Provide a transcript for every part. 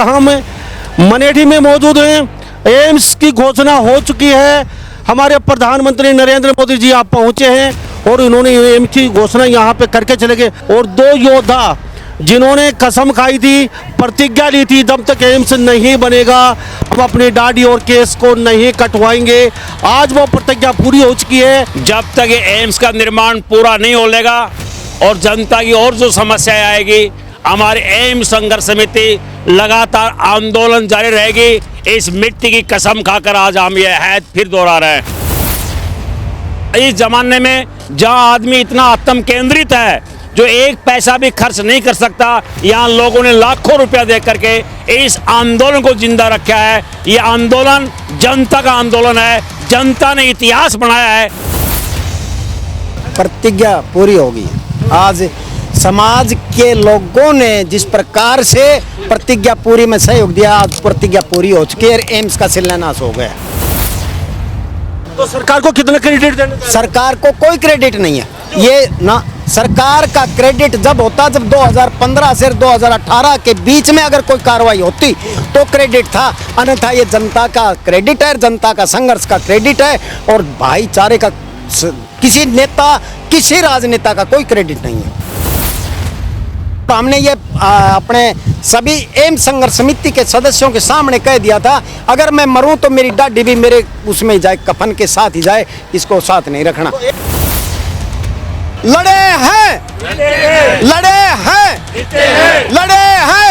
हम मनेठी में मौजूद हैं। एम्स की घोषणा हो चुकी है। हमारे प्रधानमंत्री नरेंद्र मोदी जी आप पहुंचे हैं और उन्होंने एम्स की घोषणा यहां पे करके चले गए। और दो योद्धा जिन्होंने कसम खाई थी, प्रतिज्ञा ली थी, जब तक एम्स नहीं बनेगा हम अपनी दाढ़ी और केस को नहीं कटवाएंगे, आज वो प्रतिज्ञा पूरी हो चुकी है। जब तक ये एम्स का निर्माण पूरा नहीं हो लेगा और जनता की और जो समस्याएं आएगी, हमारी एम्स संघर्ष समिति लगातार आंदोलन जारी रहेगी। इस मिट्टी की कसम खाकर आज हम ये हैत फिर दोहरा रहे हैं। इस जमाने में जहां आदमी इतना आत्म केंद्रित है, जो एक पैसा भी खर्च नहीं कर सकता, यहाँ लोगों ने लाखों रुपया दे करके इस आंदोलन को जिंदा रखा है। ये आंदोलन जनता का आंदोलन है, जनता ने इतिहास बनाया है। प्रतिज्ञा पूरी होगी। आज समाज के लोगों ने जिस प्रकार से प्रतिज्ञा पूरी में सहयोग दिया, आज प्रतिज्ञा पूरी हो चुकी है और एम्स का शिलान्यास हो गया। तो सरकार को कितना क्रेडिट देना चाहिए? सरकार को कोई क्रेडिट नहीं है। ये ना सरकार का क्रेडिट जब होता, जब 2015 से 2018 के बीच में अगर कोई कार्रवाई होती तो क्रेडिट था, अन्यथा ये जनता का क्रेडिट है, जनता का संघर्ष का क्रेडिट है और भाईचारे का किसी नेता, किसी राजनेता का कोई क्रेडिट नहीं है। तो हमने ये अपने सभी एम्स संघर्ष समिति के सदस्यों के सामने कह दिया था, अगर मैं मरूं तो मेरी दाढ़ी भी मेरे उसमें ही जाए, कफन के साथ ही जाए, इसको साथ नहीं रखना। लड़े हैं, लड़े हैं, लड़े हैं।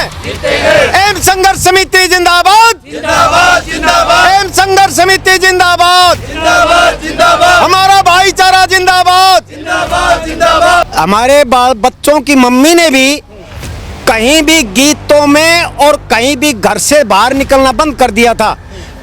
एम्स संघर्ष समिति जिंदाबाद, एम्स संघर्ष समिति जिंदाबाद, हमारा भाईचारा जिंदाबाद। हमारे बच्चों की मम्मी ने भी कहीं भी गीतों में और कहीं भी घर से बाहर निकलना बंद कर दिया था,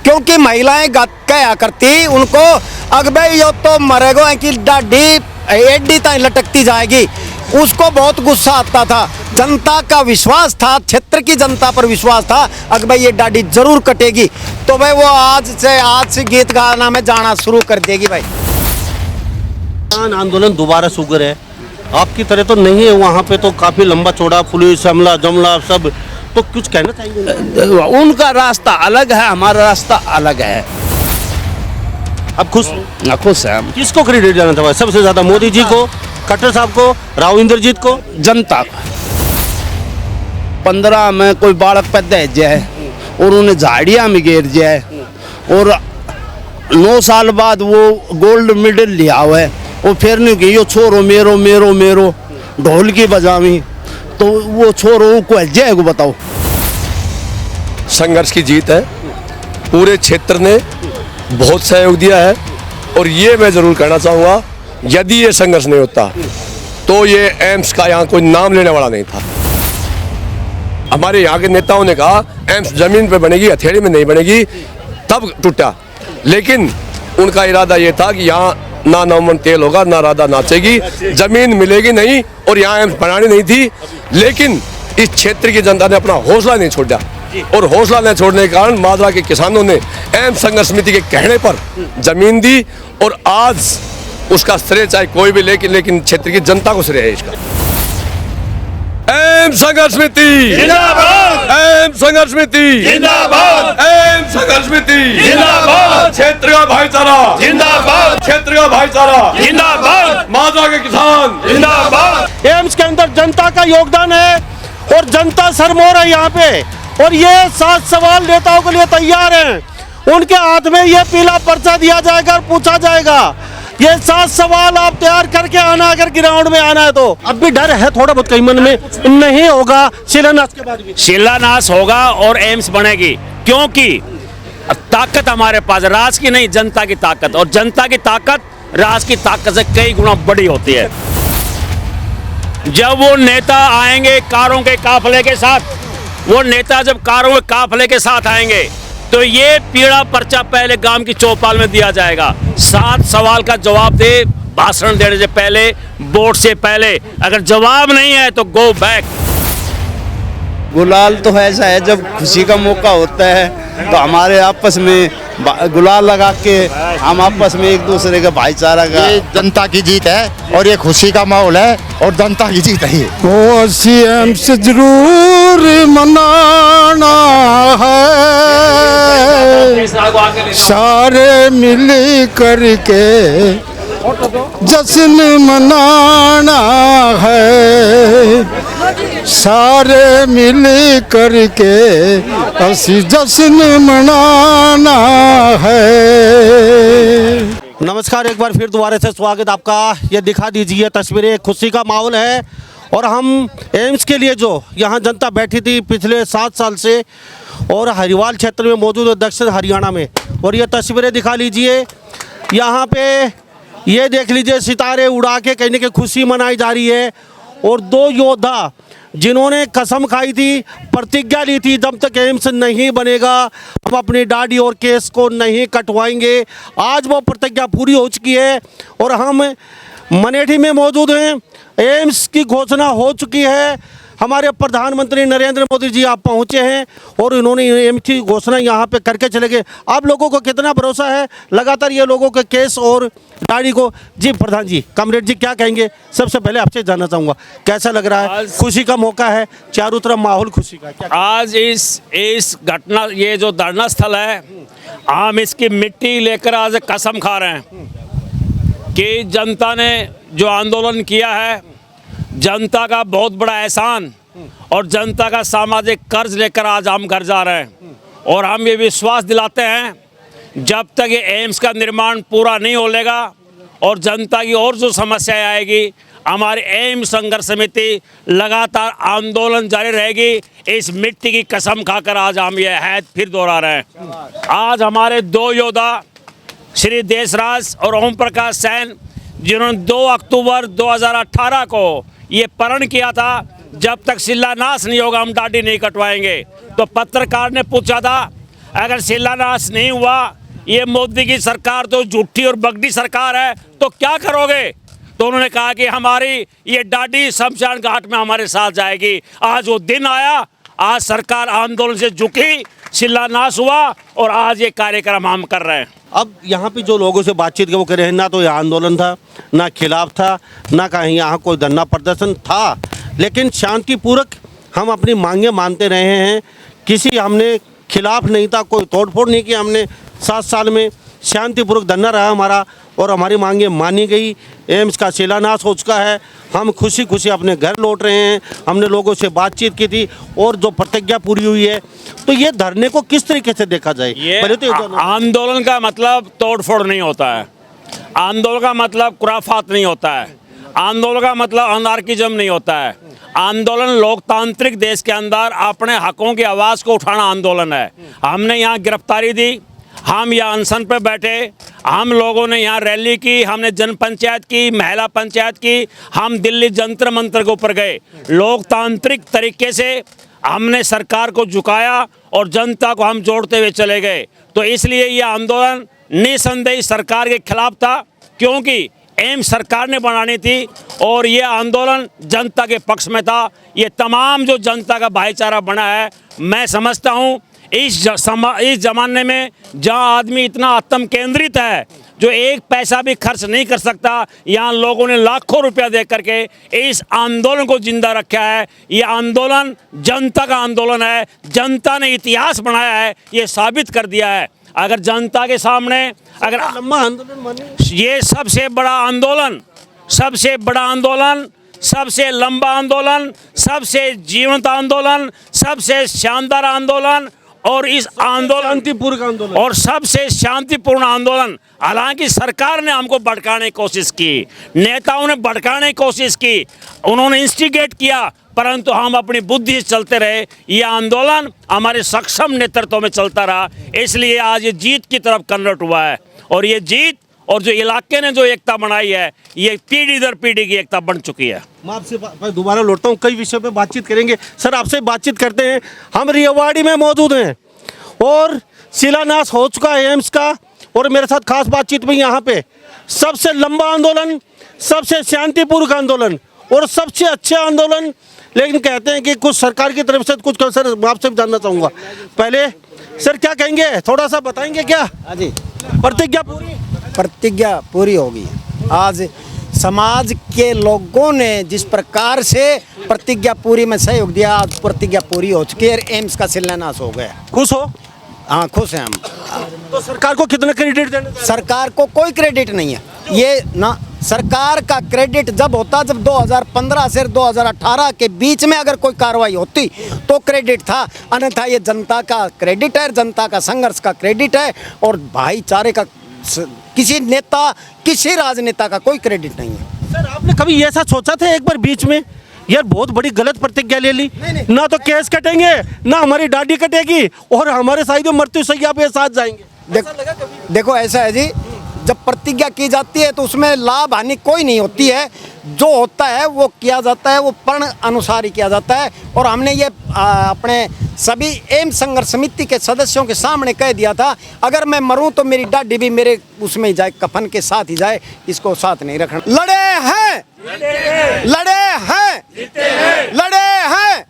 क्योंकि महिलाएं कहा करती उनको, अगबे यो तो मरेगो कि दाढ़ी एडी ताई लटकती जाएगी। उसको बहुत गुस्सा आता था। जनता का विश्वास था, क्षेत्र की जनता पर विश्वास था, अगर भाई ये दाढ़ी जरूर कटेगी, तो भाई वो आज से गीत गाना में जाना शुरू कर देगी। भाई आंदोलन दोबारा शुगर है, आपकी तरह तो नहीं है। वहाँ पे तो काफी लंबा चौड़ा पुलिस हमला जमला सब, तो कुछ कहना चाहिए? उनका रास्ता अलग है, हमारा रास्ता अलग है। अब खुश खुश है हम। किसको क्रेडिट देना चाहिए सबसे ज्यादा? मोदी जी को, खट्टर साहब को, राव इंद्रजीत को, जनता को। 15 में कोई बालक पैदा है जाए और उन्हें झाड़ियाँ में घेर जाए और 9 साल बाद वो गोल्ड मेडल लिया हुआ है, वो फिर नहीं कि यो छोरो मेरो मेरो मेरो ढोल की बजावी, तो वो छोरो को जाएगा बताओ। संघर्ष की जीत है। पूरे क्षेत्र ने बहुत सहयोग दिया है और ये मैं जरूर कहना चाहूँगा, यदि ये संघर्ष नहीं होता तो ये एम्स का यहाँ कोई नाम लेने वाला नहीं था। हमारे यहाँ के नेताओं ने कहा एम्स जमीन पे बनेगी, हथेली में नहीं बनेगी, तब टूटा। लेकिन उनका इरादा ये था कि यहाँ ना नमन तेल होगा, ना राधा नाचेगी, जमीन मिलेगी नहीं और यहाँ एम्स बनानी नहीं थी। लेकिन इस क्षेत्र की जनता ने अपना हौसला नहीं छोड़ा और हौसला न छोड़ने के कारण माजरा के किसानों ने एम्स संघर्ष समिति के कहने पर जमीन दी और आज उसका श्रेय चाहे कोई भी, लेकिन क्षेत्र की जनता को श्रेय है इसका। एम्स संघर्ष समिति जिंदाबाद, एम्स संघर्ष समिति जिंदाबाद, एम्स संघर्ष समिति जिंदाबाद, क्षेत्र का भाईचारा जिंदाबाद, क्षेत्र का भाईचारा जिंदाबाद, माजरा के किसान जिंदाबाद। एम्स के अंदर जनता का योगदान है और जनता सरमोर है यहाँ पे, और ये 7 सवाल नेताओं के लिए तैयार हैं। उनके हाथ में ये पीला पर्चा दिया जाएगा और पूछा जाएगा, ये 7 सवाल आप तैयार करके आना, अगर ग्राउंड में आना है तो। अब भी डर है थोड़ा बहुत कहीं मन में, नहीं होगा शिलान्यास के बाद भी? शिलान्यास होगा और एम्स बनेगी, क्योंकि ताकत हमारे पास, राज की नहीं जनता की ताकत, और जनता की ताकत राज की ताकत से कई गुना बड़ी होती है। जब वो नेता आएंगे कारों के काफले के साथ, वो नेता जब कारों के काफले के साथ आएंगे तो ये पीला पर्चा पहले गांव की चौपाल में दिया जाएगा। 7 सवाल का जवाब दे, भाषण देने से पहले, वोट से पहले। अगर जवाब नहीं है तो गो बैक। गुलाल तो ऐसा है, जब खुशी का मौका होता है तो हमारे आपस में गुलाल लगा के हम आपस में एक दूसरे का भाईचारा का ये जनता की जीत है और ये खुशी का माहौल है और जनता की जीत है ये। वो सीएम से जरूर मनाना है, सारे मिल करके जश्न मनाना है, सारे मिल करके असी जश्न मनाना है। नमस्कार, एक बार फिर दोबारा से स्वागत आपका। ये दिखा दीजिए तस्वीरें, खुशी का माहौल है। और हम एम्स के लिए जो यहाँ जनता बैठी थी पिछले 7 साल से और हरिवाल क्षेत्र में मौजूद है, दक्षिण हरियाणा में। और ये तस्वीरें दिखा लीजिए, यहाँ पे ये देख लीजिए, सितारे उड़ा के कहीं ना कहीं खुशी मनाई जा रही है। और 2 योद्धा जिन्होंने कसम खाई थी, प्रतिज्ञा ली थी, जब तक एम्स नहीं बनेगा हम अपनी दाढ़ी और केस को नहीं कटवाएंगे, आज वो प्रतिज्ञा पूरी हो चुकी है। और हम मनेठी में मौजूद हैं, एम्स की घोषणा हो चुकी है। हमारे प्रधानमंत्री नरेंद्र मोदी जी आप पहुंचे हैं और इन्होंने एम्स की घोषणा यहाँ पे करके चले गए। आप लोगों को कितना भरोसा है लगातार ये लोगों के केस और दाढ़ी को? जी प्रधान जी, कमरेड जी, क्या कहेंगे? सबसे पहले आपसे जानना चाहूँगा कैसा लग रहा है? खुशी का मौका है, चारों तरफ माहौल खुशी का। क्या आज इस घटना, ये जो धरना स्थल है, हम इसकी मिट्टी लेकर आज कसम खा रहे हैं कि जनता ने जो आंदोलन किया है, जनता का बहुत बड़ा एहसान और जनता का सामाजिक कर्ज लेकर आज हम घर जा रहे हैं। और हम ये विश्वास दिलाते हैं, जब तक ये एम्स का निर्माण पूरा नहीं हो लेगा और जनता की और जो समस्याएं आएगी, हमारी एम्स संघर्ष समिति लगातार आंदोलन जारी रहेगी। इस मिट्टी की कसम खाकर आज हम ये हैत फिर दोहरा रहे हैं। आज हमारे 2 योद्धा श्री देशराज और ओम प्रकाश सैन, जिन्होंने 2 अक्टूबर 2018 को ये प्रण किया था, जब तक शिलान्यास नहीं होगा हम दाढ़ी नहीं कटवाएंगे। तो पत्रकार ने पूछा था, अगर शिलान्यास नहीं हुआ, ये मोदी की सरकार तो झूठी और बगड़ी सरकार है, तो क्या करोगे? तो उन्होंने कहा कि हमारी ये दाढ़ी शमशान घाट में हमारे साथ जाएगी। आज वो दिन आया, आज सरकार आंदोलन से झुकी, शिलान्यास हुआ और आज ये कार्यक्रम हम कर रहे हैं। अब यहाँ पे जो लोगों से बातचीत की वो कह रहे हैं, ना तो यहाँ आंदोलन था, ना खिलाफ था, ना कहीं यहाँ कोई धरना प्रदर्शन था, लेकिन शांतिपूर्वक हम अपनी मांगे मानते रहे हैं। किसी हमने खिलाफ नहीं था, कोई तोड़फोड़ नहीं की हमने। 7 साल में शांतिपूर्वक धरना रहा हमारा और हमारी मांगे मानी गई। एम्स का शिलान्यास हो चुका है, हम खुशी खुशी अपने घर लौट रहे हैं। हमने लोगों से बातचीत की थी और जो प्रतिज्ञा पूरी हुई है। तो ये धरने को किस तरीके से देखा जाए? ये तो आंदोलन का मतलब तोड़फोड़ नहीं होता है, आंदोलन का मतलब खुराफात नहीं होता है, आंदोलन का मतलब अनार्किज्म नहीं होता है। आंदोलन लोकतांत्रिक देश के अंदर अपने हकों की आवाज़ को उठाना आंदोलन है। हमने यहाँ गिरफ्तारी दी, हम यहाँ अनशन पे बैठे, हम लोगों ने यहाँ रैली की, हमने जन पंचायत की, महिला पंचायत की, हम दिल्ली जंतर मंतर के ऊपर गए। लोकतांत्रिक तरीके से हमने सरकार को झुकाया और जनता को हम जोड़ते हुए चले गए। तो इसलिए ये आंदोलन निसंदेह सरकार के खिलाफ था, क्योंकि एम्स सरकार ने बनानी थी और ये आंदोलन जनता के पक्ष में था। ये तमाम जो जनता का भाईचारा बना है, मैं समझता हूँ इस ज़माने में जहाँ आदमी इतना आत्म केंद्रित है, जो 1 पैसा भी खर्च नहीं कर सकता, यहाँ लोगों ने लाखों रुपया दे करके इस आंदोलन को जिंदा रखा है। ये आंदोलन जनता का आंदोलन है, जनता ने इतिहास बनाया है, ये साबित कर दिया है। अगर जनता के सामने अगर लंबा आंदोलन माने, ये सबसे बड़ा आंदोलन, सबसे बड़ा आंदोलन, सबसे लंबा आंदोलन, सबसे जीवंत आंदोलन, सबसे शानदार आंदोलन और इस आंदोलन शांतिपूर्ण आंदोलन और सबसे शांतिपूर्ण आंदोलन। हालांकि सरकार ने हमको भड़काने की कोशिश की, नेताओं ने भड़काने की कोशिश की, उन्होंने इंस्टिगेट किया, परंतु हम अपनी बुद्धि से चलते रहे। ये आंदोलन हमारे सक्षम नेतृत्व में चलता रहा, इसलिए आज ये जीत की तरफ कन्वर्ट हुआ है। और ये जीत और जो इलाके ने जो एकता बनाई है, ये पीढ़ी दर पीढ़ी की एकता बन चुकी है। मैं आपसे दोबारा लौटता हूँ, कई विषयों पे बातचीत करेंगे। सर, आपसे बातचीत करते हैं। हम रेवाड़ी में मौजूद हैं और शिलान्यास हो चुका है एम्स का, और मेरे साथ खास बातचीत में यहाँ पे सबसे लंबा आंदोलन, सबसे शांतिपूर्ण आंदोलन और सबसे अच्छा आंदोलन। लेकिन कहते हैं कि कुछ सरकार की तरफ से कुछ। सर, मैं आपसे जानना चाहूँगा, पहले सर क्या कहेंगे, थोड़ा सा बताएंगे क्या? हाँ जी, प्रतिज्ञा पूरी? प्रतिज्ञा पूरी होगी। आज समाज के लोगों ने जिस प्रकार से प्रतिज्ञा पूरी में सहयोग दिया, आज प्रतिज्ञा पूरी हो चुकी है, एम्स का शिलान्यास हो गया। खुश हो? हाँ, खुश हैं हम। तो सरकार को कितना क्रेडिट देना चाहिए? सरकार को कोई क्रेडिट नहीं है, ये ना सरकार का क्रेडिट जब होता, जब 2015 से 2018 के बीच में अगर कोई कार्रवाई होती तो क्रेडिट था, अन्यथा ये जनता का क्रेडिट है, जनता का संघर्ष का क्रेडिट है, और भाईचारे का किसी नेता, किसी राजनेता का कोई क्रेडिट नहीं है। सर आपने कभी ऐसा सोचा था एक बार बीच में, यार बहुत बड़ी गलत प्रतिज्ञा ले ली, ना तो केस कटेंगे, ना हमारी दाढ़ी कटेगी, और हमारे साथ मृत्यु सैया पे साथ जाएंगे? देखो ऐसा है जी, जब प्रतिज्ञा की जाती है तो उसमें लाभ हानि कोई नहीं होती है, जो होता है वो किया जाता है, वो प्रण अनुसार ही किया जाता है। और हमने ये अपने सभी एम्स संघर्ष समिति के सदस्यों के सामने कह दिया था, अगर मैं मरूं तो मेरी दाढ़ी भी मेरे उसमें ही जाए, कफन के साथ ही जाए, इसको साथ नहीं रखना। लड़े हैं, लड़े हैं, लड़े हैं।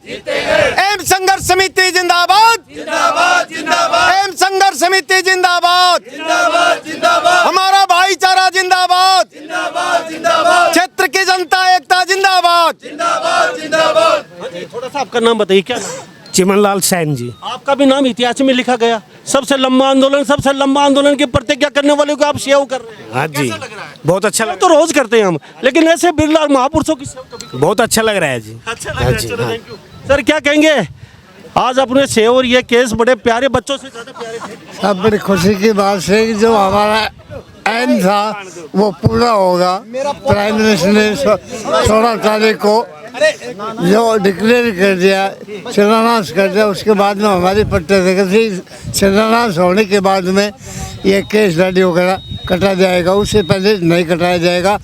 एम्स संघर्ष समिति जिंदाबाद, जिंदाबाद, जिंदाबाद। एम्स संघर्ष समिति जिंदाबाद, जिंदाबाद, जिंदाबाद। हमारा भाईचारा जिंदाबाद, जिंदाबाद, जिंदाबाद। क्षेत्र की जनता एकता जिंदाबाद, जिंदाबाद, जिंदाबाद। थोड़ा सा आपका नाम बताइए, क्या नाम? चिमनलाल सैन जी। आपका भी नाम इतिहास में लिखा गया, सबसे लंबा आंदोलन की प्रतिज्ञा करने वाले को आप सेव कर रहे हैं। हाँ जी, बहुत अच्छा लग तो रोज करते हैं हम, लेकिन ऐसे बिरला महापुरुषों की सेव कभी? बहुत अच्छा लग रहा है जी। अच्छा लग रहा है, चलो थैंक यू। सर क्या कहेंगे, आज अपने सेव और ये केस बड़े प्यारे बच्चों से ज्यादा प्यारे थे। सब बड़ी खुशी की बात है कि जो हमारा एम था वो पूरा होगा। प्राइम मिनिस्टर ने 16 तारीख को जो डिक्लेयर कर दिया, शिलान्यास कर दिया, उसके बाद में हमारी पट्टी शिलान्यास होने के बाद में ये केस दाढ़ी वगैरह कटा जाएगा, उससे पहले नहीं कटाया जाएगा।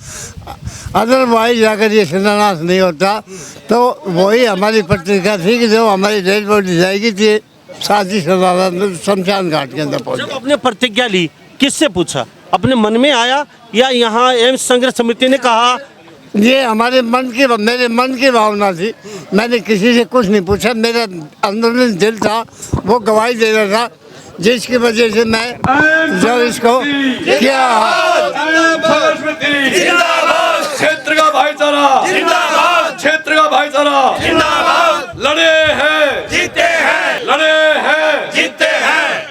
अदरवाइज अगर ये शिलान्यास नहीं होता तो वही हमारी पत्रिका थी कि जो हमारी डेड बॉडी जाएगी थी साथ ही शमशान घाट के अंदर पहुँच। जब आपने प्रतिज्ञा ली, किससे पूछा? अपने मन में आया या यहाँ एम्स संघर्ष समिति ने कहा? ये हमारे मेरे मन की भावना थी, मैंने किसी से कुछ नहीं पूछा, मेरा अंदरूनी दिल था वो गवाही दे रहा था, जिसकी वजह से मैं जो इसको किया। क्षेत्र का भाईचारा जिंदाबाद, क्षेत्र का भाईचारा जिंदाबाद। लड़े हैं, जीते हैं, लड़े हैं, जीते हैं।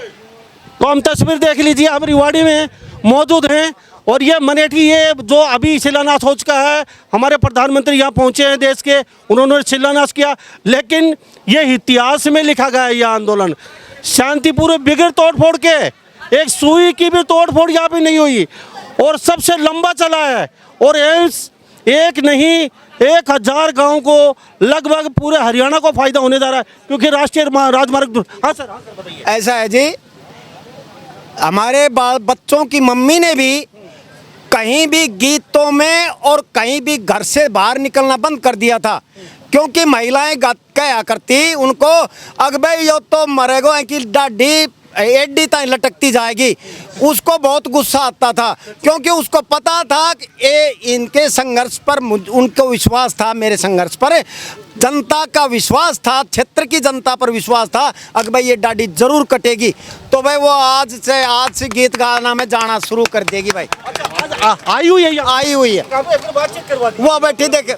तो हम तस्वीर देख लीजिए, हम रिवाड़ी में मौजूद हैं, और ये मनेठी, ये जो अभी शिलान्यास हो चुका है, हमारे प्रधानमंत्री यहाँ पहुँचे हैं देश के, उन्होंने शिलान्यास किया, लेकिन ये इतिहास में लिखा गया है, यह आंदोलन शांतिपूर्व बिगड़ तोड़ फोड़ के, एक सुई की भी तोड़ फोड़ यहाँ पे नहीं हुई, और सबसे लंबा चला है। और एम्स एक नहीं 1000 गाँव को, लगभग पूरे हरियाणा को फायदा होने जा रहा है, क्योंकि राष्ट्रीय राजमार्ग। हाँ सर, बताइए। ऐसा है जी, हमारे बच्चों की मम्मी ने भी कहीं भी गीतों में और कहीं भी घर से बाहर निकलना बंद कर दिया था, क्योंकि महिलाएं कहा करती उनको, अगबे यो तो मरेगो है कि दाढ़ी एडी ताई लटकती जाएगी। उसको बहुत गुस्सा आता था, क्योंकि उसको पता था कि इनके संघर्ष पर उनको विश्वास था, मेरे संघर्ष पर जनता का विश्वास था, क्षेत्र की जनता पर विश्वास था, अगर भाई ये दाढ़ी जरूर कटेगी, तो भाई वो आज से गीत गाना में जाना शुरू कर देगी। भाई आई हुई है, आई हुई है, वो बैठी देखे।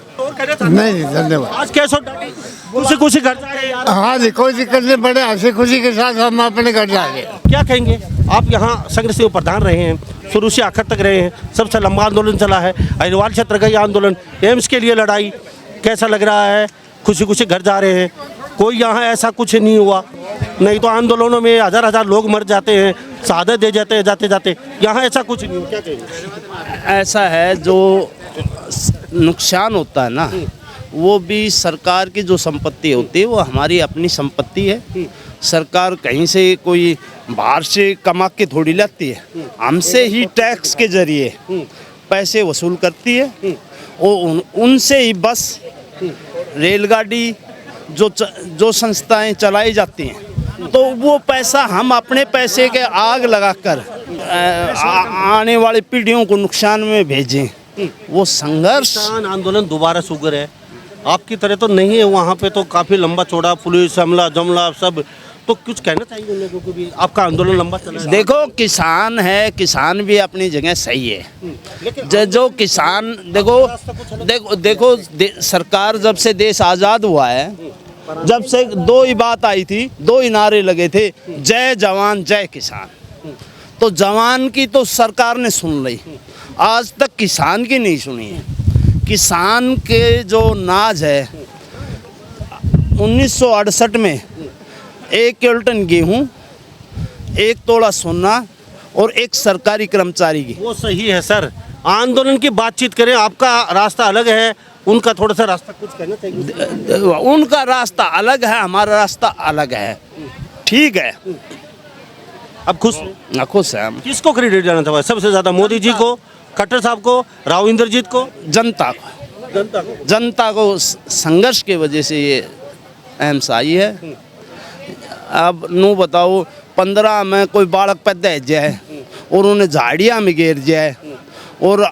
नहीं धन्यवाद। आज कैसे खुशी घर जा रहे हैं यार? हाँ जी, कोई दिक्कत नहीं पड़े, हंसी खुशी के साथ हम अपने घर जाएंगे। क्या कहेंगे आप? यहाँ संघर्ष सेवा प्रधान रहे हैं, शुरू से आखिर तक रहे हैं, सबसे लंबा आंदोलन चला है, अहिरवाल क्षेत्र का ये आंदोलन, एम्स के लिए लड़ाई, कैसा लग रहा है? खुशी खुशी घर जा रहे हैं, कोई यहाँ ऐसा कुछ नहीं हुआ, नहीं तो आंदोलनों में हजार लोग मर जाते हैं, शहादत दे जाते हैं जाते जाते, यहाँ ऐसा कुछ नहीं हुआ। क्या कहेंगे? ऐसा है, जो नुकसान होता है ना, वो भी सरकार की जो संपत्ति होती है वो हमारी अपनी संपत्ति है। सरकार कहीं से कोई बाहर से कमा के थोड़ी लाती है, हमसे ही टैक्स के जरिए पैसे वसूल करती है, और उनसे ही बस रेलगाड़ी जो संस्थाएं चलाई जाती हैं, तो वो पैसा हम अपने पैसे के आग लगाकर आने वाली पीढ़ियों को नुकसान में भेजें। वो संघर्ष आंदोलन दोबारा शुगर है, आपकी तरह तो नहीं है, वहाँ पे तो काफ़ी लंबा चौड़ा पुलिस हमला जमला सब तो कुछ कहना चाहिए उन लोगों को भी, आपका आंदोलन लंबा चला है। देखो किसान है, किसान भी अपनी जगह सही है। जो किसान देखो सरकार जब से देश आज़ाद हुआ है, जब से दो ही बात आई थी, दो ही नारे लगे थे, जय जवान जय किसान। तो जवान की तो सरकार ने सुन ली, आज तक किसान की नहीं सुनी है। किसान के जो नाज है 1968 में 1 क्विंटल गेहूँ, 1 तोला सोना और 1 सरकारी कर्मचारी की। वो सही है सर, आंदोलन की बातचीत करें, आपका रास्ता अलग है, उनका थोड़ा सा रास्ता कुछ कहना चाहिए। उनका रास्ता अलग है, हमारा रास्ता अलग है, ठीक है। अब खुश हैं? खुश है हम। किसको क्रेडिट जाना था सबसे ज्यादा, मोदी जी को, खट्टर साहब को, राव इंद्रजीत को? जनता को, जनता को संघर्ष की वजह से ये एम्स आई है। अब नू बताओ 15 में कोई बालक पैदा है जाए और उन्हें झाड़ियाँ में गिर जाए और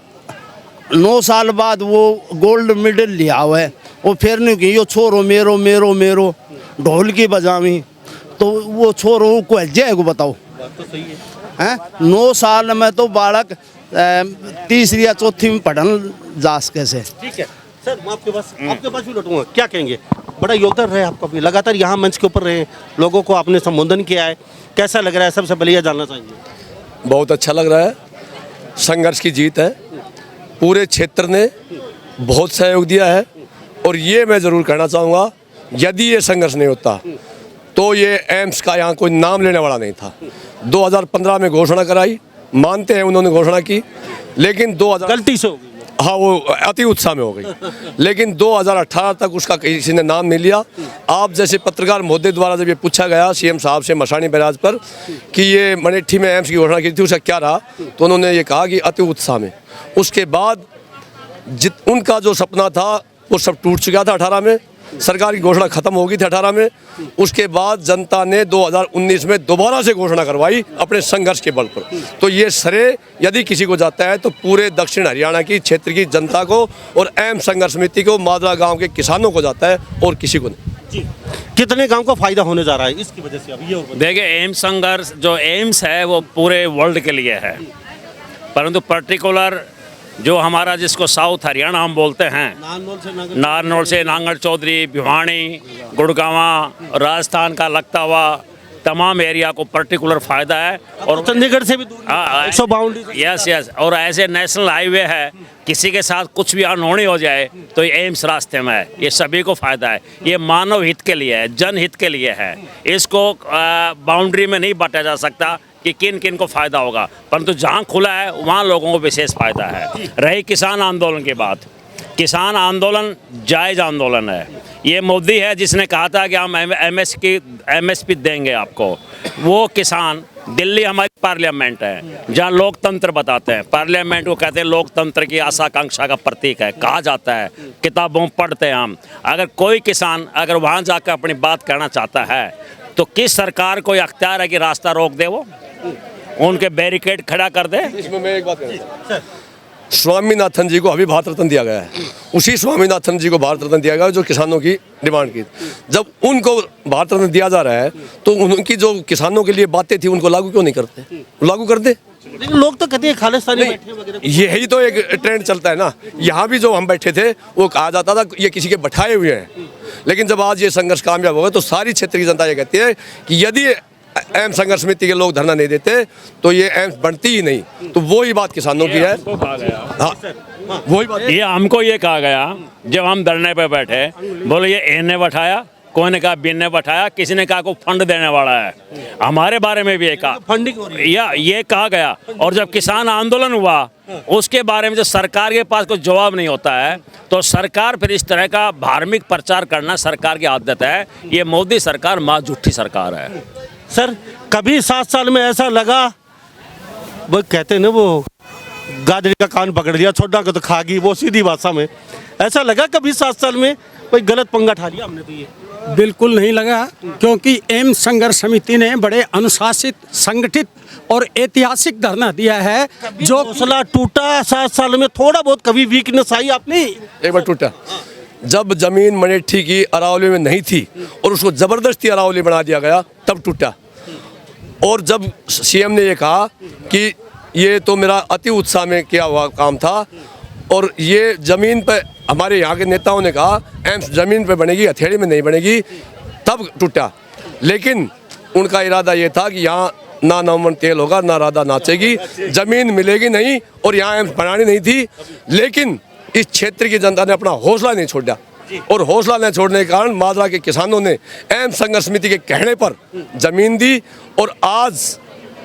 9 साल बाद वो गोल्ड मेडल लिया हुआ है, वो फिर नहीं कि यो छोरो मेरो मेरो मेरो ढोल की बजावी, तो वो छोरो को जाए को बताओ। तो सही हैं 9 साल में तो बालक 3री या 4थी में पढ़न जास कैसे। ठीक है सर, मैं आपके पास भी लौटूंगा, क्या कहेंगे? बड़ा योगदान रहे आपका भी, लगातार यहाँ मंच के ऊपर रहे, लोगों को आपने संबोधन किया है, कैसा लग रहा है? सबसे पहले यह जानना चाहेंगे। बहुत अच्छा लग रहा है, संघर्ष की जीत है, पूरे क्षेत्र ने बहुत सहयोग दिया है। और ये मैं ज़रूर कहना चाहूँगा, यदि ये संघर्ष नहीं होता तो ये एम्स का यहाँ कोई नाम लेने वाला नहीं था। 2015 में घोषणा कराई, मानते हैं उन्होंने घोषणा की, लेकिन 2000 गलती से हो गई, हाँ वो अति उत्साह में हो गई, लेकिन 2018 तक उसका किसी ने नाम नहीं लिया। आप जैसे पत्रकार महोदय द्वारा जब ये पूछा गया सीएम साहब से मशानी बैराज पर कि ये मनेठी में एम्स की घोषणा की थी, उसका क्या रहा, तो उन्होंने ये कहा कि अति उत्साह में। उसके बाद उनका जो सपना था वो सब टूट चुका था 18 में, सरकार की घोषणा खत्म हो गई थी 18 में। उसके बाद जनता ने 2019 में दोबारा से घोषणा करवाई अपने संघर्ष के बल पर। तो ये श्रेय यदि किसी को जाता है तो पूरे दक्षिण हरियाणा की क्षेत्र की जनता को और एम्स संघर्ष समिति को, मादरा गांव के किसानों को जाता है, और किसी को नहीं। कितने गांव को फायदा होने जा रहा है इसकी वजह से? अब ये देखिए, एम्स संघर्ष जो एम्स है वो पूरे वर्ल्ड के लिए है, परंतु पर्टिकुलर जो हमारा जिसको साउथ हरियाणा हम बोलते हैं, नारनौल से नांगल चौधरी, भिवानी, गुड़गांवा, राजस्थान का लगता हुआ तमाम एरिया को पर्टिकुलर फ़ायदा है। और चंडीगढ़ से भी दूर, 152 यस, और ऐसे नेशनल हाईवे है, किसी के साथ कुछ भी अनहोनी हो जाए तो ये एम्स रास्ते में है, ये सभी को फ़ायदा है। ये मानव हित के लिए है, जनहित के लिए है, इसको बाउंड्री में नहीं बांटा जा सकता कि किन किन को फ़ायदा होगा, परंतु जहाँ खुला है वहाँ लोगों को विशेष फ़ायदा है। रही किसान आंदोलन की बात, किसान आंदोलन जायज़ आंदोलन है। ये मोदी है जिसने कहा था कि हम एमएसपी देंगे आपको। वो किसान, दिल्ली हमारी पार्लियामेंट है जहाँ लोकतंत्र बताते हैं, पार्लियामेंट को कहते हैं लोकतंत्र की आशा आकांक्षा का प्रतीक है, कहा जाता है, किताबों पढ़ते हैं हम। अगर कोई किसान अगर वहाँ जाकर अपनी बात कहना चाहता है तो किस सरकार को अख्तियार है कि रास्ता रोक दे, वो उनके बैरिकेड खड़ा कर दे? इसमें मैं एक बात कहना, स्वामीनाथन जी को अभी भारत रत्न दिया गया है, उसी स्वामीनाथन जी को भारत रत्न दिया गया जो किसानों की डिमांड की। जब उनको भारत रत्न दिया जा रहा है तो उनकी जो किसानों के लिए बातें थी उनको लागू क्यों नहीं करते? लागू कर दे। लेकिन लोग तो कहते हैं खालिस्तानी बैठे वगैरह, यही तो एक ट्रेंड चलता है ना। यहाँ भी जो हम बैठे थे वो कहा जाता था ये किसी के बैठाए हुए हैं, लेकिन जब आज ये संघर्ष कामयाब हो गया तो सारी क्षेत्र की जनता ये कहती है कि यदि एम्स संघर्ष समिति के लोग धरना नहीं देते तो ये एम्स बनती ही नहीं। तो वो ही बात किसानों की है। हाँ, वही बात ये हमको ये कहा गया जब हम धरने पे बैठे, बोले ये ए ने बैठाया, कोई ने कहा बी ने बैठाया, किसी ने कहा को फंड देने वाला है। हमारे बारे में भी ये कहा, फंडिंग हो रही है, या ये कहा गया। और जब किसान आंदोलन हुआ उसके बारे में जब सरकार के पास कोई जवाब नहीं होता है तो सरकार फिर इस तरह का धार्मिक प्रचार करना सरकार की आदत है। ये मोदी सरकार माँ झूठी सरकार है। सर कभी 7 साल में ऐसा लगा, वो कहते हैं ना वो गाजरी का कान पकड़ लिया, छोटा को तो खा गई, वो सीधी भाषा में ऐसा लगा कभी 7 साल में कोई गलत पंगा ठा लिया हमने? तो ये बिल्कुल नहीं लगा, क्योंकि एम्स संघर्ष समिति ने बड़े अनुशासित, संगठित और ऐतिहासिक धरना दिया है। जो हौसला टूटा 7 साल में, थोड़ा बहुत कभी वीकनेस आई आपने? एक बार टूटा जब जमीन मनेठी की अरावली में नहीं थी और उसको जबरदस्ती अरावली बना दिया गया, तब टूटा। और जब सीएम ने ये कहा कि ये तो मेरा अति उत्साह में किया हुआ काम था और ये ज़मीन पे हमारे यहाँ के नेताओं ने कहा एम्स ज़मीन पे बनेगी, हथेली में नहीं बनेगी, तब टूटा। लेकिन उनका इरादा ये था कि यहाँ ना नमन तेल होगा, ना राधा नाचेगी, ज़मीन मिलेगी नहीं और यहाँ एम्स बनानी नहीं थी। लेकिन इस क्षेत्र की जनता ने अपना हौसला नहीं छोड़ा और हौसला न छोड़ने के कारण माजरा के किसानों ने एम्स संघर्ष समिति के कहने पर ज़मीन दी और आज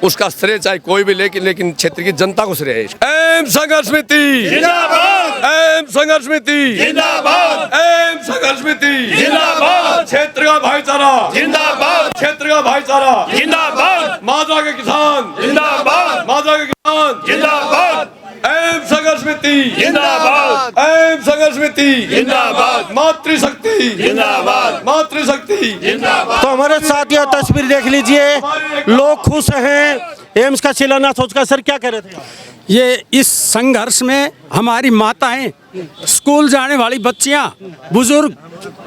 उसका श्रेय चाहे कोई भी लेकिन क्षेत्र की जनता को श्रेय है। एम्स संघर्ष समिति जिंदाबाद, एम्स संघर्ष समिति जिंदाबाद, एम्स संघर्ष समिति जिंदाबाद, क्षेत्र का भाईचारा जिंदाबाद, क्षेत्र का भाईचारा जिंदाबाद, माजरा के किसान जिंदाबाद, माजरा के किसान जिंदाबाद, एम्स संघर्ष समिति जिंदाबाद, एम्स संघर्ष समिति जिंदाबाद, मातृशक्ति जिंदाबाद, मातृशक्ति जिंदाबाद। तो हमारे साथ यह तस्वीर देख लीजिए, लोग खुश हैं एम्स का शिलान्यास हो चुका। सर क्या कह रहे थे? ये इस संघर्ष में हमारी माताएं, स्कूल जाने वाली बच्चियां, बुजुर्ग,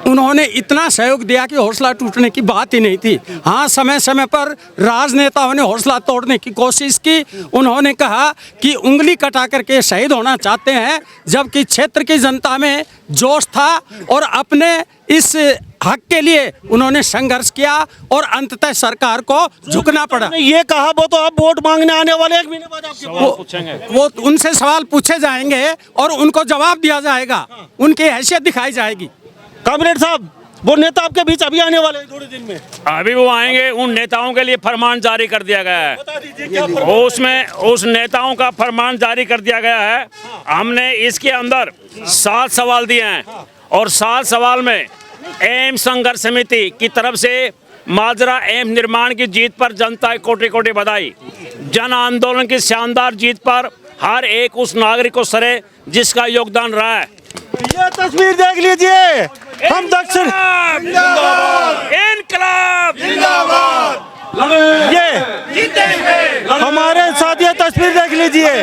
उन्होंने इतना सहयोग दिया कि हौसला टूटने की बात ही नहीं थी। हाँ, समय समय पर राजनेताओं ने हौसला तोड़ने की कोशिश की। उन्होंने कहा कि उंगली कटा करके शहीद होना चाहते हैं, जबकि क्षेत्र की जनता में जोश था और अपने इस हक के लिए उन्होंने संघर्ष किया और अंततः सरकार को झुकना पड़ा। ये कहा वो तो अब वोट मांगने आने वाले 1 महीने बाद आपके पास वो उनसे सवाल पूछे जाएंगे और उनको जवाब दिया जाएगा, उनकी हैसियत दिखाई जाएगी। कामरेड साहब, वो नेता आपके बीच अभी आने वाले हैं थोड़े दिन में। अभी वो आएंगे। उन नेताओं के लिए फरमान जारी कर दिया गया है। उसमें उस नेताओं का फरमान जारी कर दिया गया है। हमने इसके अंदर 7 सवाल दिए हैं और 7 सवाल में एम्स संघर्ष समिति की तरफ से माजरा एम्स निर्माण की जीत पर जनता की कोटि कोटि बधाई। जन आंदोलन की शानदार जीत पर हर एक उस नागरिक को सरे जिसका योगदान रहा है। ये तस्वीर देख लीजिए, हम दक्षिण इनकलाब ये हमारे साथ ये तस्वीर देख लीजिए।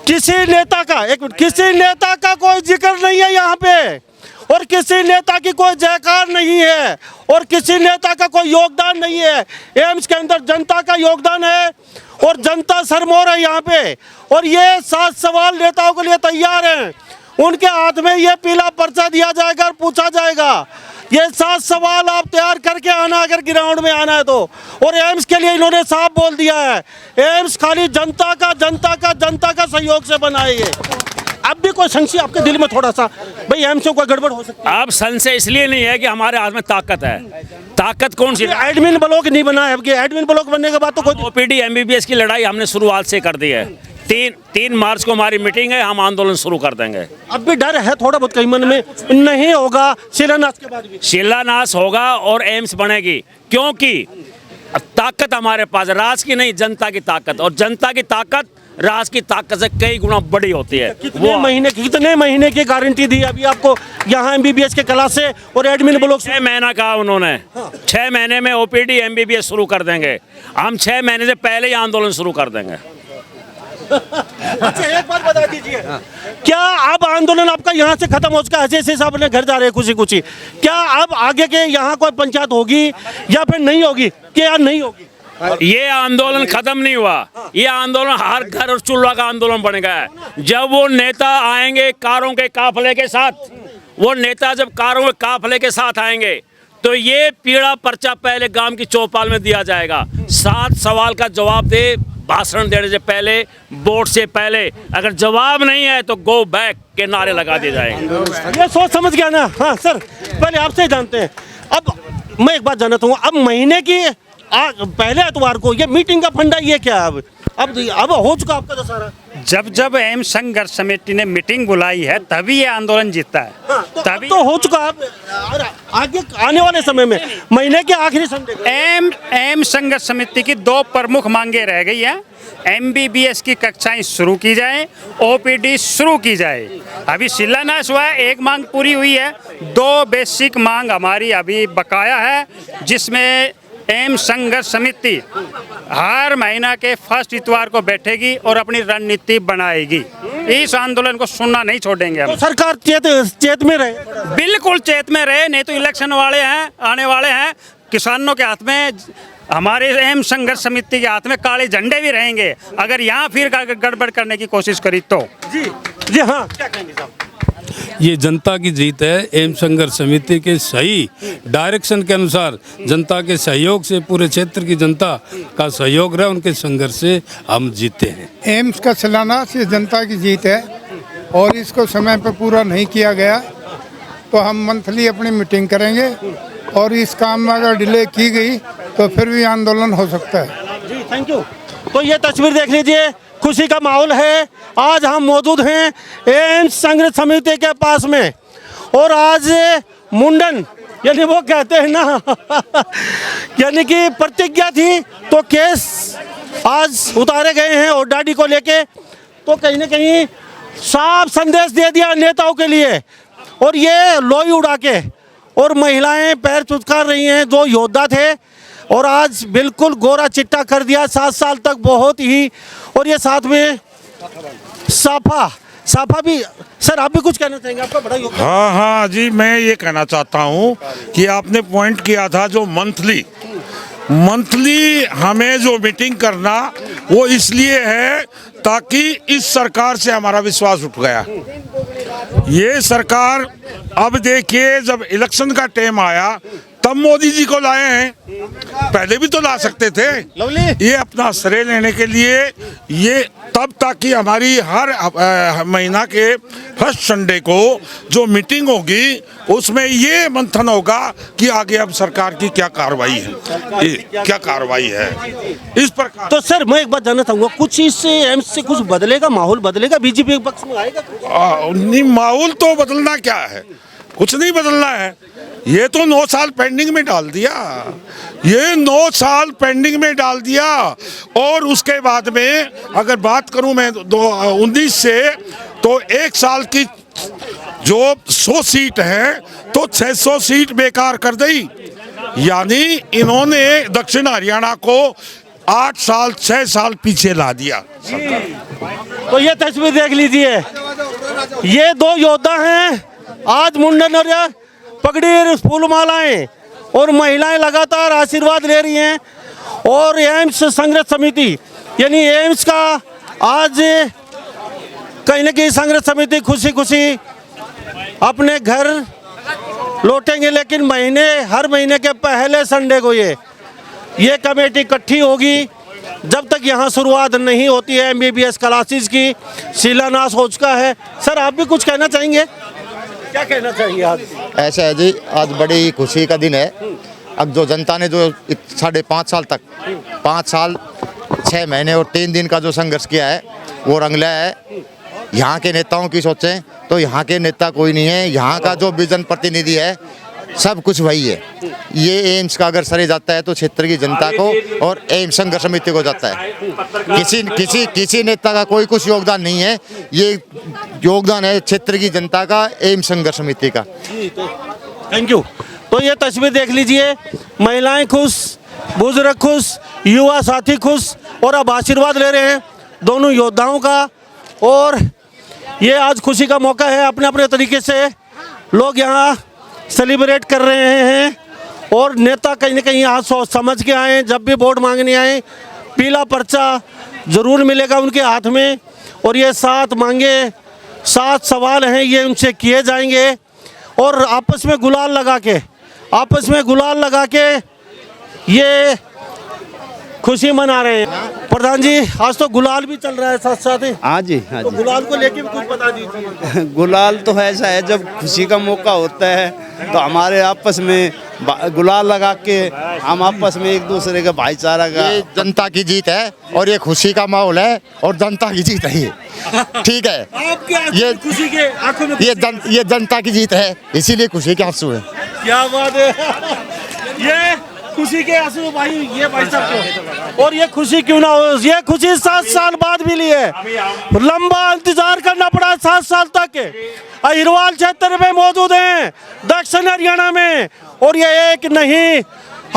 किसी नेता का, एक मिनट, किसी नेता का कोई जिक्र नहीं है यहाँ पे और किसी नेता की कोई जयकार नहीं है और किसी नेता का कोई योगदान नहीं है। एम्स के अंदर जनता का योगदान है और जनता सरमोर है यहाँ पे। और ये 7 सवाल नेताओं के लिए तैयार हैं। उनके हाथ में ये पीला पर्चा दिया जाएगा और पूछा जाएगा। ये 7 सवाल आप तैयार करके आना, अगर ग्राउंड में आना है तो। और एम्स के लिए इन्होंने साफ बोल दिया है, एम्स खाली जनता का सहयोग से बनाएंगे। अब भी कोई संशय आपके दिल में थोड़ा सा, भाई एम्स में कोई गड़बड़ हो सकती है? अब संशय इसलिए नहीं है कि हमारे हाथ में ताकत है। ताकत कौन सी? एडमिन ब्लॉक नहीं बना है। एडमिन ब्लॉक बनने के बाद तो कोई ओपीडी एमबीबीएस की लड़ाई हमने शुरुआत से कर दी है। 3 मार्च को हमारी मीटिंग है, हम आंदोलन शुरू कर देंगे। अब भी डर है थोड़ा बहुत कहीं मन में? नहीं होगा शिलान्यास के बाद भी? शिलान्यास होगा और एम्स बनेगी, क्योंकि ताकत हमारे पास, राज की नहीं, जनता की ताकत। और जनता की ताकत राज की ताकत से कई गुना बड़ी होती है। कितने महीने की गारंटी दी अभी आपको यहाँ एमबीबीएस के क्लास से और एडमिन ब्लॉक? 6 महीना कहा उन्होंने। 6 महीने में ओपीडी एमबीबीएस शुरू कर देंगे। हम 6 महीने से पहले ही आंदोलन शुरू कर देंगे। अच्छा, एक बात बता दीजिए, क्या अब आंदोलन आपका यहाँ से खत्म हो चुका है? ऐसे आप अपने घर जा रहे हैं खुशी, क्या अब आगे के यहाँ कोई पंचायत होगी या फिर नहीं होगी? क्या नहीं होगी? ये आंदोलन खत्म नहीं हुआ। ये आंदोलन हर घर और चूल्हा का आंदोलन बन गया है। जब वो नेता आएंगे कारों के काफले के साथ, वो नेता जब कारों के काफले के साथ आएंगे तो ये पीड़ा पर्चा पहले गांव की चौपाल में दिया जाएगा। 7 सवाल का जवाब दे, भाषण देने से पहले, वोट से पहले। अगर जवाब नहीं है तो गो बैक के नारे लगा दिए जाएंगे। ये सोच समझ गया ना? हाँ सर, पहले आपसे जानते हैं। अब मैं एक बात जानता हूँ, अब महीने की पहले एतवार को ये मीटिंग का फंडा ये क्या है? अब हो चुका आपका दशहरा। जब एम्स संघर्ष समिति ने मीटिंग बुलाई है तभी ये आंदोलन जीता है। तभी तो हो चुका। अब आगे आने वाले समय में महीने के आखिरी संडे को एम्स संघर्ष समिति की 2 प्रमुख मांगे रह गई है। एमबीबीएस की कक्षाएं शुरू की जाए, ओपीडी शुरू की जाए। अभी शिलान्यास हुआ है, 1 मांग पूरी हुई है। 2 बेसिक मांग हमारी अभी बकाया है, जिसमें एम संघर्ष समिति हर महीना के फर्स्ट इतवार को बैठेगी और अपनी रणनीति बनाएगी। इस आंदोलन को सुनना नहीं छोड़ेंगे हम। तो सरकार चेत में रहे। बिल्कुल चेत में रहे, नहीं तो इलेक्शन वाले हैं, आने वाले हैं, किसानों के हाथ में, हमारे एम संघर्ष समिति के हाथ में काले झंडे भी रहेंगे अगर यहाँ फिर गड़बड़ करने की कोशिश करी तो। जी हाँ, क्या कहेंगे साहब? ये जनता की जीत है। एम संघर्ष समिति के सही डायरेक्शन के अनुसार जनता के सहयोग से, पूरे क्षेत्र की जनता का सहयोग रहा, उनके संघर्ष से हम जीते हैं। एम्स का शिलान्यास ये जनता की जीत है और इसको समय पर पूरा नहीं किया गया तो हम मंथली अपनी मीटिंग करेंगे और इस काम में अगर डिले की गई तो फिर भी आंदोलन हो सकता है। जी थैंक यू। तो ये तस्वीर देख लीजिए, खुशी का माहौल है। आज हम मौजूद हैं एम्स संघर्ष समिति के पास में और आज मुंडन यानी वो कहते हैं ना यानी कि प्रतिज्ञा थी तो केस आज उतारे गए हैं और दाढ़ी को लेके, तो कहीं ना कहीं साफ संदेश दे दिया नेताओं के लिए। और ये लोई उड़ा के और महिलाएं पैर चुटकार रही हैं जो योद्धा थे और आज बिल्कुल गोरा चिट्टा कर दिया 7 साल तक बहुत ही। और ये साथ में साफा भी। सर आप भी कुछ कहना चाहेंगे? आपका बड़ा योगदान। हाँ जी, मैं ये कहना चाहता हूँ कि आपने पॉइंट किया था जो मंथली हमें जो मीटिंग करना वो इसलिए है ताकि इस सरकार से हमारा विश्वास उठ गया। ये सरकार अब देखिए, जब इलेक्शन का टाइम आया तब मोदी जी को लाए हैं, पहले भी तो ला सकते थे। ये अपना श्रेय लेने के लिए ये तब ताकि हमारी हर महीना के फर्स्ट संडे को जो मीटिंग होगी उसमें ये मंथन होगा कि आगे अब सरकार की क्या कार्रवाई है, इस प्रकार। तो सर मैं एक बात जानना चाहूँगा, कुछ इससे एम्स से कुछ बदलेगा, माहौल बदलेगा, बीजेपी के पक्ष में आएगा? नहीं, माहौल तो बदलना क्या है, कुछ नहीं बदलना है। ये तो 9 साल पेंडिंग में डाल दिया, ये 9 साल पेंडिंग में डाल दिया। और उसके बाद में अगर बात करूं मैं 2019 से, तो 1 साल की जो 100 सीट है तो 600 सीट बेकार कर दी। यानी इन्होंने दक्षिण हरियाणा को 8 साल 6 साल पीछे ला दिया। तो ये तस्वीर देख लीजिए, ये 2 योद्धा हैं। आज मुंडन और पगड़ी फूल मालाएं और महिलाएं लगातार आशीर्वाद ले रही हैं। और एम्स संघर्ष समिति यानी एम्स का आज कहीं ना कहीं संघर्ष समिति खुशी खुशी अपने घर लौटेंगे, लेकिन हर महीने के पहले संडे को ये कमेटी इकट्ठी होगी। जब तक यहाँ शुरुआत नहीं होती है MBBS क्लासेस की, शिलान्यास हो चुका है। सर आप भी कुछ कहना चाहेंगे? क्या कहना चाहिए आज? ऐसा है जी, आज बड़ी खुशी का दिन है। अब जो जनता ने जो 5.5 साल तक 5 साल 6 महीने और 3 दिन का जो संघर्ष किया है वो रंग लाया है। यहाँ के नेताओं की सोचें तो यहाँ के नेता कोई नहीं है, यहाँ का जो विजन प्रतिनिधि है सब कुछ वही है। ये एम्स का अगर सरे जाता है तो क्षेत्र की जनता को और एम्स संघर्ष समिति को जाता है। किसी नेता का कोई कुछ योगदान नहीं है, ये योगदान है क्षेत्र की जनता का, एम्स संघर्ष समिति का। Thank you. तो ये तस्वीर देख लीजिए, महिलाएं खुश, बुजुर्ग खुश, युवा साथी खुश और अब आशीर्वाद ले रहे हैं दोनों योद्धाओं का। और ये आज खुशी का मौका है, अपने अपने तरीके से लोग यहाँ सेलिब्रेट कर रहे हैं। और नेता कहीं ना कहीं यहाँ सोच समझ के आए, जब भी वोट मांगने आए पीला पर्चा ज़रूर मिलेगा उनके हाथ में। और ये 7 मांगे, 7 सवाल हैं, ये उनसे किए जाएंगे। और आपस में गुलाल लगा के ये खुशी मना रहे हैं। प्रधान जी आज तो गुलाल भी चल रहा है साथ साथ ही। हाँ जी, हाँ तो जी। गुलाल को लेके भी कुछ बता दीजिए। गुलाल तो ऐसा है, जब खुशी का मौका होता है तो हमारे आपस में गुलाल लगा के हम आपस में एक दूसरे का भाईचारा का। ये जनता की जीत है और ये खुशी का माहौल है और जनता की जीत है ये। ठीक है, ये खुशी के आंखों में ये जनता की जीत है, इसीलिए खुशी के आंसू है। क्या बात है, ये खुशी के आंसू भाई, ये भाई साहब को। और ये खुशी क्यों ना हो, ये खुशी 7 साल बाद मिली है। लंबा इंतजार करना पड़ा 7 साल तक। अहिरवाल क्षेत्र में मौजूद हैं, दक्षिण हरियाणा में। और ये एक नहीं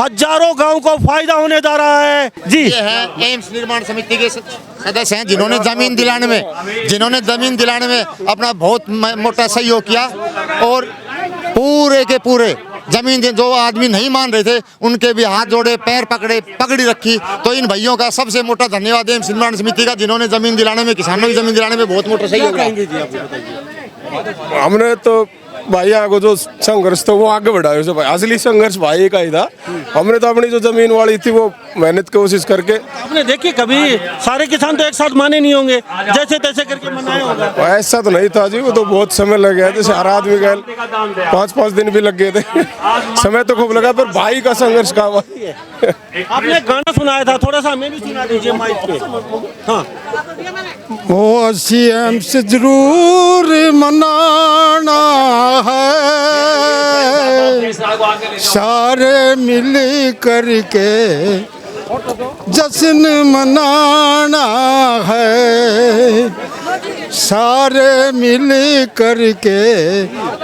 हजारों गांव को फायदा होने जा रहा है जी। ये है एम्स निर्माण समिति के सदस्य हैं जिन्होंने जमीन दिलाने में अपना बहुत मोटा सहयोग किया और पूरे के पूरे जमीन जो आदमी नहीं मान रहे थे उनके भी हाथ जोड़े, पैर पकड़े, पगड़ी रखी। तो इन भाइयों का सबसे मोटा धन्यवाद एम्स निर्माण समिति का, जिन्होंने जमीन दिलाने में, किसानों की जमीन दिलाने में बहुत मोटा सहयोग किया। हमने तो भाई को जो संघर्ष था वो आगे बढ़ाया उसे भाई, असली संघर्ष भाई का ही था। हमने तो अपनी जो जमीन वाली थी वो मेहनत कोशिश करके। आपने देखी कभी सारे किसान तो एक साथ माने नहीं होंगे, जैसे तैसे करके मनाए होगा। ऐसा तो नहीं था जी, वो तो बहुत समय लग गया, जैसे हर आदमी का 5-5 दिन भी लग गए थे। समय तो खूब लगा, पर भाई का संघर्ष का भाई। आपने गाना सुनाया था, थोड़ा सा हमें भी सुना दीजिए माइक पे। हाँ, वो सीएम से जरूर मनाना है, सारे मिल करके जश्न मनाना है, सारे मिल करके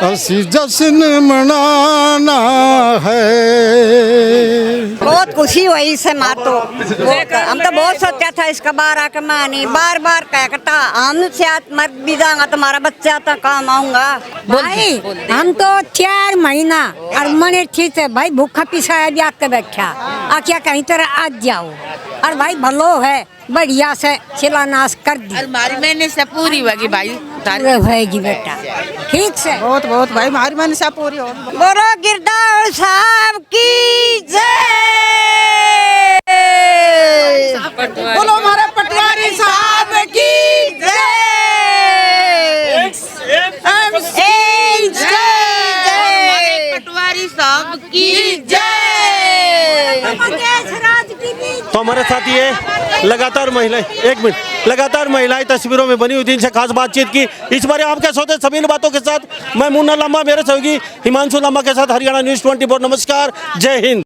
असी जश्न मनाना है। बहुत खुशी हुई इससे माँ तो हम तो बहुत सोचा था इसका बार आके मानी बार कहता हम से मर भी जाऊंगा तुम्हारा बच्चा तो काम आऊंगा। भाई हम तो 4 महीना और मने ठीक है भाई, भूखा पिसाया भी आके बैठा आखिया कहीं तरह आज जाओ और भाई भलो है, बढ़िया से शिलान्यास कर दी, हमारी मैंने से पूरी होगी भाई, होगी बेटा ठीक से। बहुत बहुत भाई हमारी मैंने से पूरी हो। बोलो गिरदार साहब की जय, बोलो हमारे पटवारी साहब की जय, पटवारी साहब की जय। तो हमारे साथ ये लगातार महिलाएं, एक मिनट, लगातार महिलाएं तस्वीरों में बनी हुई थी, इनसे खास बातचीत की। इस बारे आप कैसे होते सभी बातों के साथ मैं मुन्ना लांबा, मेरे सहयोगी हिमांशु लांबा के साथ हरियाणा न्यूज़ 24। नमस्कार, जय हिंद।